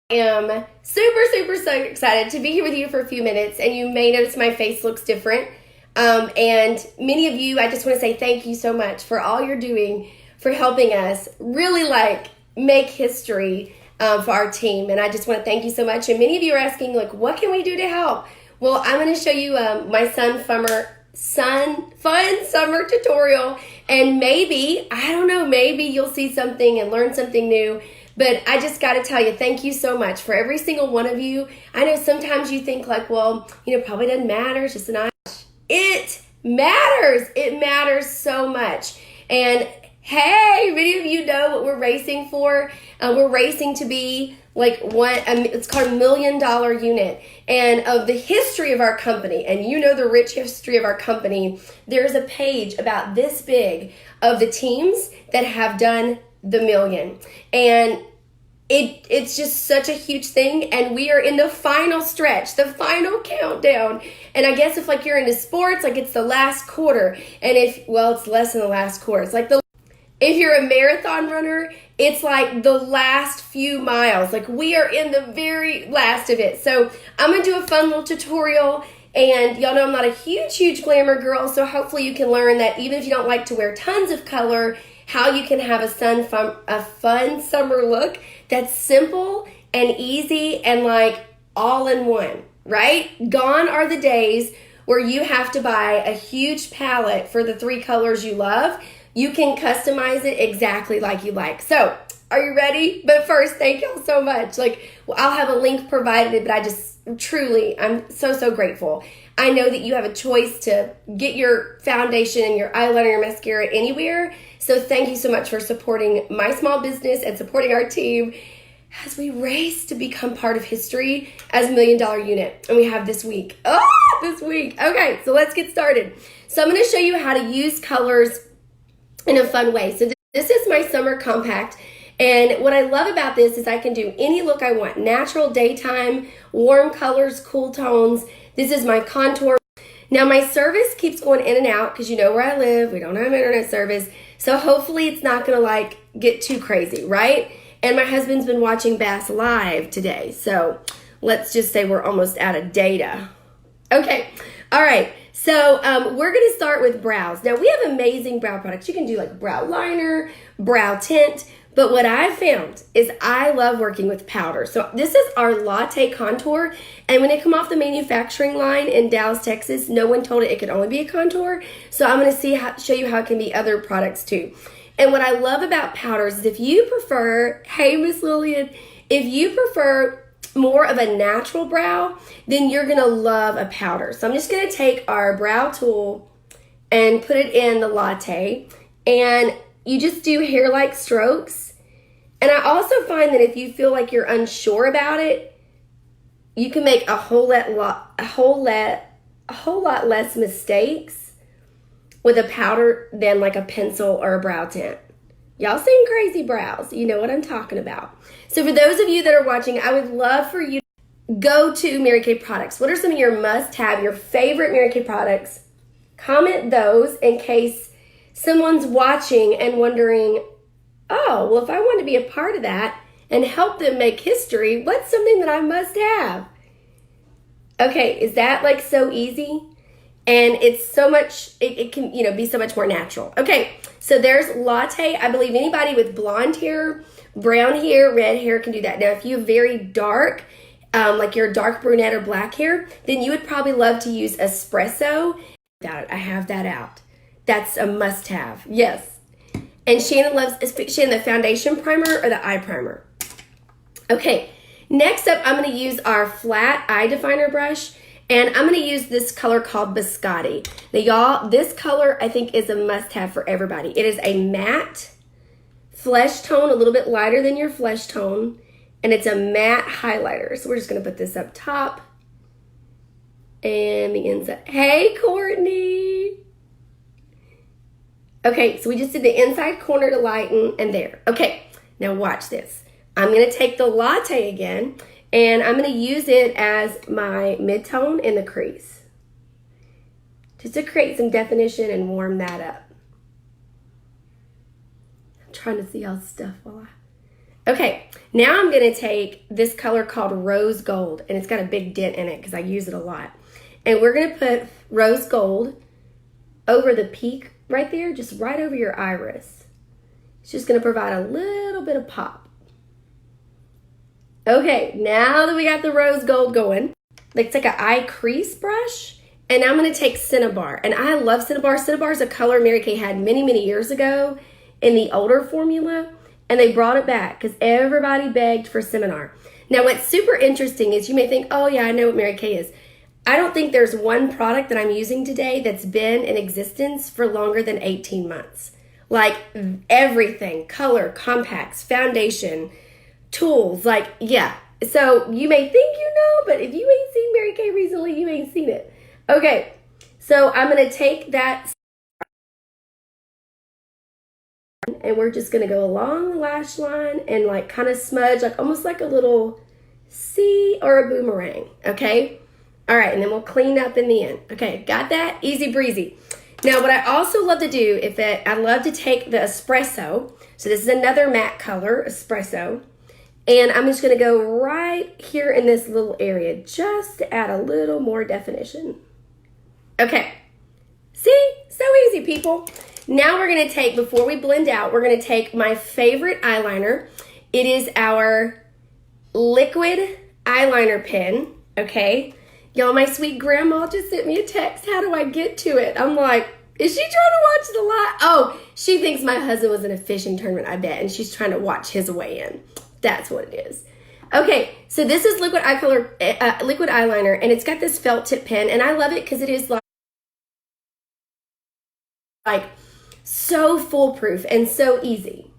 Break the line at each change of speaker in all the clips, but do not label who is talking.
Am super so excited to be here with you for a few minutes, and you may notice my face looks different. And many of you, I just want to say thank you so much for all you're doing for helping us really make history for our team. And I just want to thank you so much. And many of you are asking, what can we do to help? Well, I'm going to show you my fun summer tutorial, and maybe, I don't know, maybe you'll see something and learn something new. But I just got to tell you, thank you so much for every single one of you. I know sometimes you think probably doesn't matter. It's just an eye. It matters. It matters so much. And hey, many of you know what we're racing for. We're racing to be it's called $1 million unit. And of the history of our company, and the rich history of our company, there's a page about this big of the teams that have done the million. And it's just such a huge thing, and we are in the final stretch, the final countdown. And I guess if you're into sports, it's the last quarter, and it's less than the last quarter. It's if you're a marathon runner, it's the last few miles. We are in the very last of it. So I'm gonna do a fun little tutorial. And y'all know I'm not a huge glamour girl, so hopefully you can learn that even if you don't like to wear tons of color, how you can have a fun summer look that's simple and easy and all in one, right? Gone are the days where you have to buy a huge palette for the 3 colors you love. You can customize it exactly like you like. So, are you ready? But first, thank y'all so much. I'll have a link provided, but I'm so grateful. I know that you have a choice to get your foundation and your eyeliner, your mascara anywhere. So thank you so much for supporting my small business and supporting our team as we race to become part of history as $1 million unit. And we have this week. This week. Okay, so let's get started. So I'm going to show you how to use colors in a fun way. So this is my summer compact. And what I love about this is I can do any look I want. Natural, daytime, warm colors, cool tones. This is my contour. Now my service keeps going in and out because you know where I live. We don't have internet service. So hopefully it's not going to get too crazy, right? And my husband's been watching Bass Live today. So let's just say we're almost out of data. Okay. All right. So we're going to start with brows. Now we have amazing brow products. You can do brow liner, brow tint. But what I found is I love working with powder. So this is our Latte Contour. And when it came off the manufacturing line in Dallas, Texas, no one told it could only be a contour. So I'm going to show you how it can be other products too. And what I love about powders is if you prefer, hey, Miss Lillian, if you prefer more of a natural brow, then you're going to love a powder. So I'm just going to take our brow tool and put it in the Latte. And you just do hair-like strokes. And I also find that if you feel like you're unsure about it, you can make a whole lot less mistakes with a powder than a pencil or a brow tint. Y'all seen crazy brows. You know what I'm talking about. So for those of you that are watching, I would love for you to go to Mary Kay products. What are some of your must-have, your favorite Mary Kay products? Comment those in case someone's watching and wondering, oh, well, if I want to be a part of that and help them make history, what's something that I must have? Okay, is that so easy? And it's so much, it can, be so much more natural. Okay, so there's Latte. I believe anybody with blonde hair, brown hair, red hair can do that. Now, if you have very dark, you're a dark brunette or black hair, then you would probably love to use Espresso. Without it, I have that out. That's a must-have. Yes. And Shannon loves the foundation primer or the eye primer. Okay, next up, I'm going to use our flat eye definer brush. And I'm going to use this color called Biscotti. Now, y'all, this color, I think, is a must-have for everybody. It is a matte flesh tone, a little bit lighter than your flesh tone. And it's a matte highlighter. So we're just going to put this up top. And the inside. Hey, Courtney. Okay, so we just did the inside corner to lighten and there. Okay, now watch this. I'm going to take the Latte again, and I'm going to use it as my mid-tone in the crease. Just to create some definition and warm that up. I'm trying to see y'all's stuff while Okay, now I'm going to take this color called Rose Gold, and it's got a big dent in it because I use it a lot. And we're going to put Rose Gold over the peak right there, just right over your iris. It's just going to provide a little bit of pop. Okay, now that we got the Rose Gold going, let's take an eye crease brush, and I'm going to take Cinnabar. And I love Cinnabar. Cinnabar is a color Mary Kay had many, many years ago in the older formula, and they brought it back because everybody begged for Cinnabar. Now, what's super interesting is you may think, oh yeah, I know what Mary Kay is. I don't think there's one product that I'm using today that's been in existence for longer than 18 months. Like everything, color, compacts, foundation, tools, like, yeah. So you may think you know, but if you ain't seen Mary Kay recently, you ain't seen it. Okay, so I'm going to take that and we're just going to go along the lash line and like kind of smudge, like almost like a little C or a boomerang, okay? All right, and then we'll clean up in the end. Okay, got that? Easy breezy. Now, what I also love to do is that I love to take the espresso. So this is another matte color, espresso. And I'm just going to go right here in this little area just to add a little more definition. Okay, see? So easy, people. Now we're going to take, before we blend out, we're going to take my favorite eyeliner. It is our liquid eyeliner pen, okay? Y'all, my sweet grandma just sent me a text. How do I get to it? I'm like, is she trying to watch the live? Oh, she thinks my husband was in a fishing tournament, I bet, and she's trying to watch his way in. That's what it is. Okay, so this is liquid liquid eyeliner, and it's got this felt tip pen, and I love it because it is like so foolproof and so easy.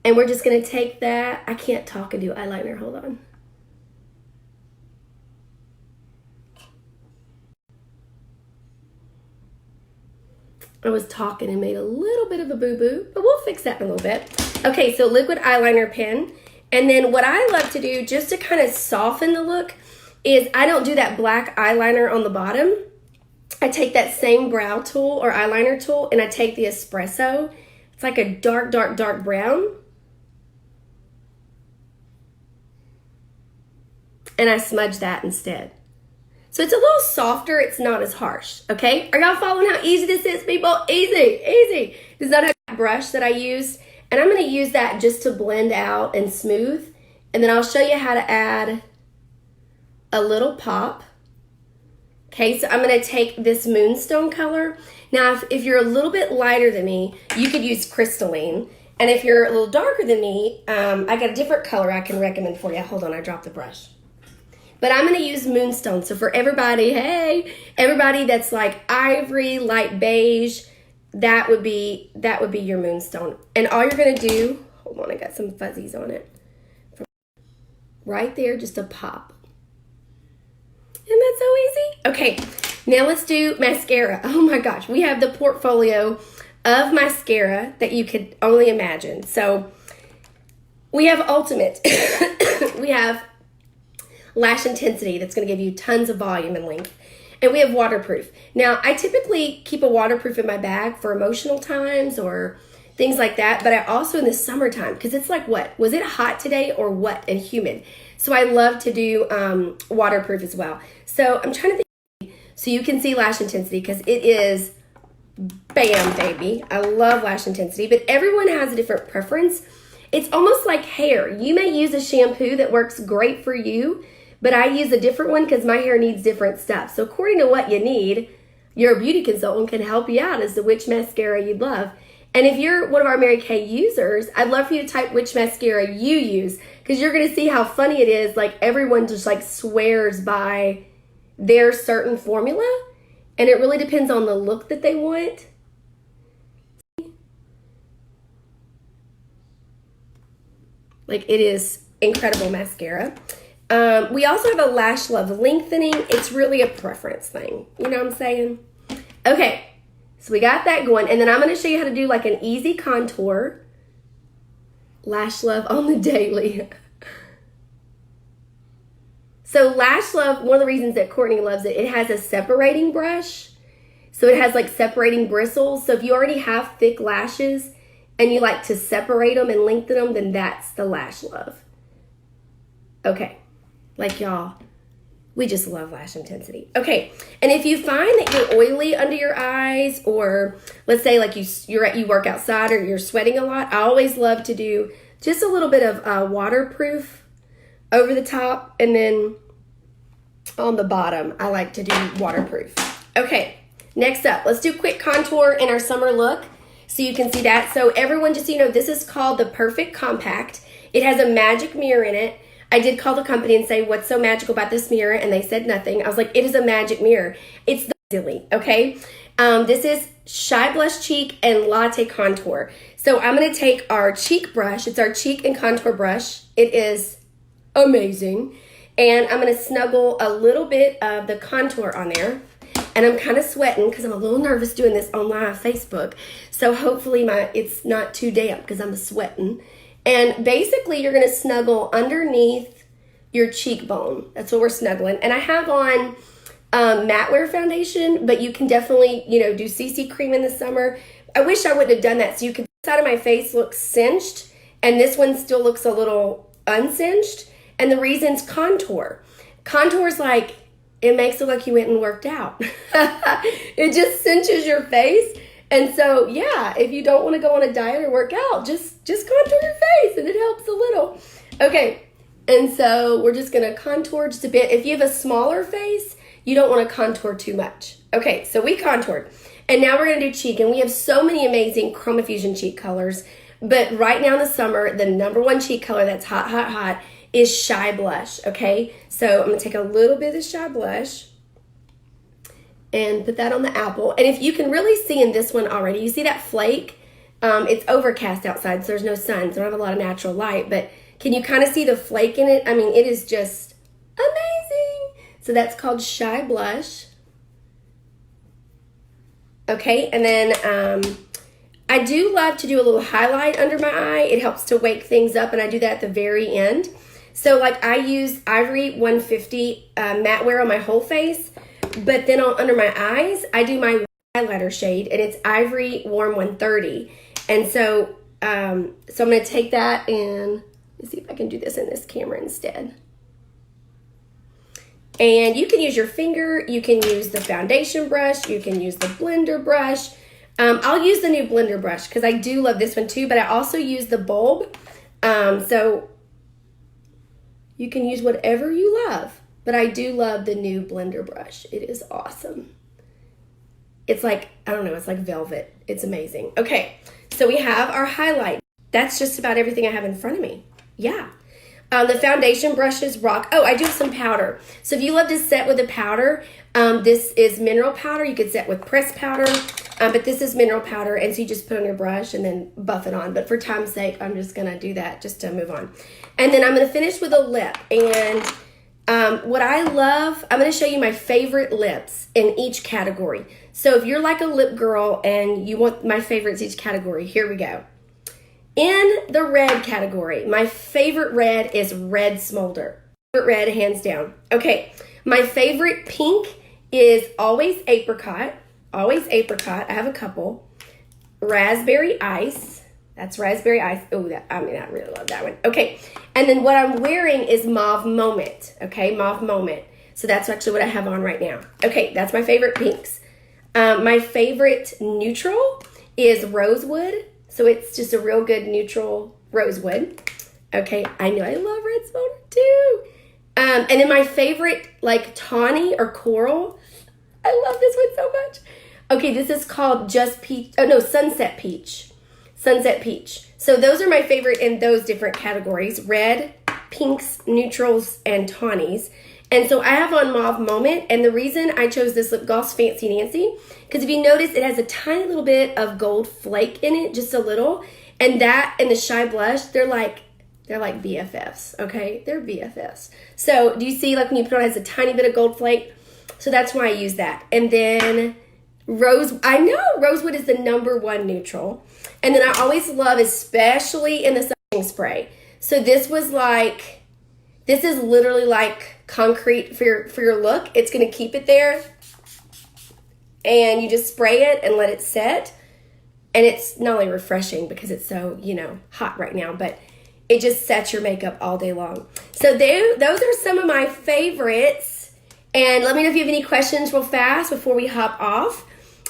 And we're just going to take that. I can't talk and do eyeliner. Hold on. I was talking and made a little bit of a boo-boo, but we'll fix that in a little bit. Okay, so liquid eyeliner pen. And then what I love to do just to kind of soften the look is I don't do that black eyeliner on the bottom. I take that same brow tool or eyeliner tool and I take the espresso. It's like a dark, dark, dark brown. And I smudge that instead. So it's a little softer, it's not as harsh, okay? Are y'all following how easy this is, people? Easy, easy. This is not a brush that I used, and I'm gonna use that just to blend out and smooth, and then I'll show you how to add a little pop. Okay, so I'm gonna take this Moonstone color. Now, if you're a little bit lighter than me, you could use Crystalline, and if you're a little darker than me, I got a different color I can recommend for you. Hold on, I dropped the brush. But I'm going to use Moonstone. So for everybody, hey, everybody that's like ivory, light beige, that would be your Moonstone. And all you're going to do, hold on, I got some fuzzies on it. Right there, just a pop. Isn't that so easy? Okay, now let's do mascara. Oh my gosh, we have the portfolio of mascara that you could only imagine. So we have Ultimate. We have Lash Intensity, that's going to give you tons of volume and length. And we have Waterproof. Now, I typically keep a waterproof in my bag for emotional times or things like that, but I also in the summertime, because it's like, what? Was it hot today or what and humid? So I love to do waterproof as well. So I'm trying to think, so you can see Lash Intensity because it is bam, baby. I love Lash Intensity, but everyone has a different preference. It's almost like hair. You may use a shampoo that works great for you, but I use a different one because my hair needs different stuff. So according to what you need, your beauty consultant can help you out as to which mascara you'd love. And if you're one of our Mary Kay users, I'd love for you to type which mascara you use because you're going to see how funny it is. Like everyone just like swears by their certain formula, and it really depends on the look that they want. Like it is incredible mascara. We also have a Lash Love Lengthening. It's really a preference thing. You know what I'm saying? Okay, so we got that going. And then I'm going to show you how to do like an easy contour. Lash Love on the daily. So Lash Love, one of the reasons that Courtney loves it, it has a separating brush. So it has like separating bristles. So if you already have thick lashes and you like to separate them and lengthen them, then that's the Lash Love. Okay, like y'all, we just love lash intensity. Okay, and if you find that you're oily under your eyes, or let's say like you work outside or you're sweating a lot, I always love to do just a little bit of waterproof over the top, and then on the bottom, I like to do waterproof. Okay, next up, let's do quick contour in our summer look so you can see that. So everyone, just so you know, this is called the Perfect Compact. It has a magic mirror in it. I did call the company and say, what's so magical about this mirror? And they said nothing. I was like, it is a magic mirror. It's the silly, okay? This is Shy Blush Cheek and Latte Contour. So I'm going to take our cheek brush. It's our cheek and contour brush. It is amazing. And I'm going to snuggle a little bit of the contour on there. And I'm kind of sweating because I'm a little nervous doing this on live Facebook. So hopefully it's not too damp because I'm sweating. And basically, you're going to snuggle underneath your cheekbone. That's what we're snuggling. And I have on matte wear foundation, but you can definitely, do CC cream in the summer. I wish I wouldn't have done that. So you can, this side of my face looks cinched, and this one still looks a little uncinched. And the reason's contour. Contour is like, it makes it look like you went and worked out. It just cinches your face. And so, yeah, if you don't want to go on a diet or work out, just contour your face, and it helps a little. Okay, and so we're just going to contour just a bit. If you have a smaller face, you don't want to contour too much. Okay, so we contoured. And now we're going to do cheek. And we have so many amazing Chroma Fusion cheek colors. But right now in the summer, the number one cheek color that's hot, hot, hot is Shy Blush, okay? So I'm going to take a little bit of Shy Blush and put that on the apple. And if you can really see in this one already, you see that flake? It's overcast outside, so there's no sun, so I don't have a lot of natural light, but can you kind of see the flake in it? I mean, it is just amazing. So that's called Shy Blush. Okay, and then I do love to do a little highlight under my eye. It helps to wake things up, and I do that at the very end. So like I use Ivory 150 matte wear on my whole face, but then under my eyes, I do my highlighter shade, and it's Ivory Warm 130. And so, so I'm going to take that and let's see if I can do this in this camera instead. And you can use your finger, you can use the foundation brush, you can use the blender brush. I'll use the new blender brush because I do love this one too, but I also use the bulb. So you can use whatever you love, but I do love the new blender brush. It is awesome. It's like, I don't know, it's like velvet. It's amazing. Okay, so we have our highlight. That's just about everything I have in front of me. Yeah. The foundation brushes rock. Oh, I do have some powder. So if you love to set with a powder, this is mineral powder. You could set with pressed powder, but this is mineral powder, and so you just put on your brush and then buff it on. But for time's sake, I'm just gonna do that just to move on. And then I'm gonna finish with a lip. And what I love, I'm gonna show you my favorite lips in each category. So if you're like a lip girl and you want my favorites each category, here we go. In the red category, my favorite red is Red Smolder. Favorite red, hands down. Okay, my favorite pink is Always Apricot. Always Apricot. I have a couple. Raspberry Ice. That's Raspberry Ice. Oh, I really love that one. Okay, and then what I'm wearing is Mauve Moment. Okay, Mauve Moment. So that's actually what I have on right now. Okay, that's my favorite pinks. My favorite neutral is Rosewood. So it's just a real good neutral rosewood. Okay, I know I love Red Smolder too. And then my favorite, like tawny or coral. I love this one so much. Okay, this is called Just Peach. Oh no, Sunset Peach. Sunset Peach. So those are my favorite in those different categories: red, pinks, neutrals, and tawnies. And so I have on Mauve Moment, and the reason I chose this lip gloss, Fancy Nancy, because if you notice, it has a tiny little bit of gold flake in it, just a little, and that and the Shy Blush, they're like BFFs, okay? They're BFFs. So do you see, like when you put it on, it has a tiny bit of gold flake? So that's why I use that. And then I know Rosewood is the #1 neutral. And then I always love, especially in the setting spray. So this is literally like concrete for your look. It's going to keep it there. and you just spray it and let it set. And it's not only refreshing because it's so, hot right now, but it just sets your makeup all day long. So those are some of my favorites. And let me know if you have any questions real fast before we hop off.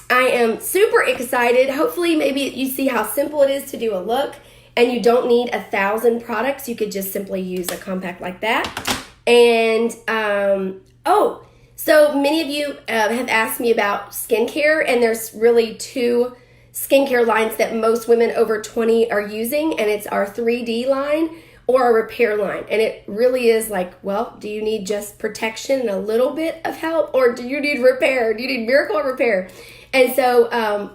I am super excited. Hopefully, maybe you see how simple it is to do a look, and you don't need 1,000 products. You could just simply use a compact like that. And, so many of you have asked me about skincare, and there's really 2 skincare lines that most women over 20 are using, and it's our 3D line or a repair line. And it really is like, well, do you need just protection and a little bit of help, or do you need repair? Do you need miracle repair? And so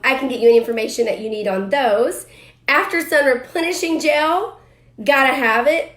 I can get you any information that you need on those. After Sun Replenishing Gel, gotta have it.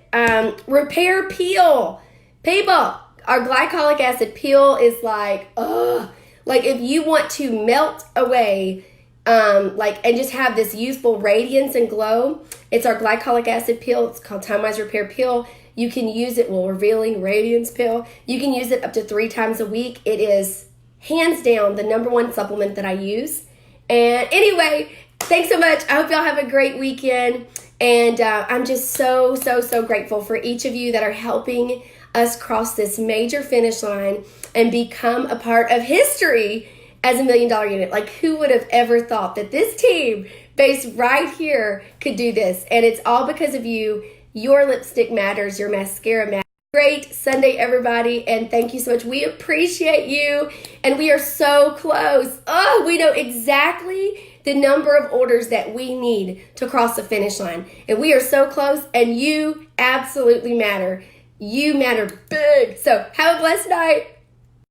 Repair Peel. People, our glycolic acid peel is like, like if you want to melt away and just have this youthful radiance and glow, it's our glycolic acid peel. It's called Time Wise Repair Peel. You can use it, Revealing Radiance Peel. You can use it up to 3 times a week. It is hands down the #1 supplement that I use. And anyway, thanks so much. I hope y'all have a great weekend. And I'm just so, so, so grateful for each of you that are helping us cross this major finish line and become a part of history as $1 million unit. Like, who would have ever thought that this team based right here could do this? And it's all because of you. Your lipstick matters. Your mascara matters. Great Sunday, everybody, and thank you so much. We appreciate you, and we are so close. We know exactly the number of orders that we need to cross the finish line, and we are so close, and you absolutely matter. You matter big. So have a blessed night.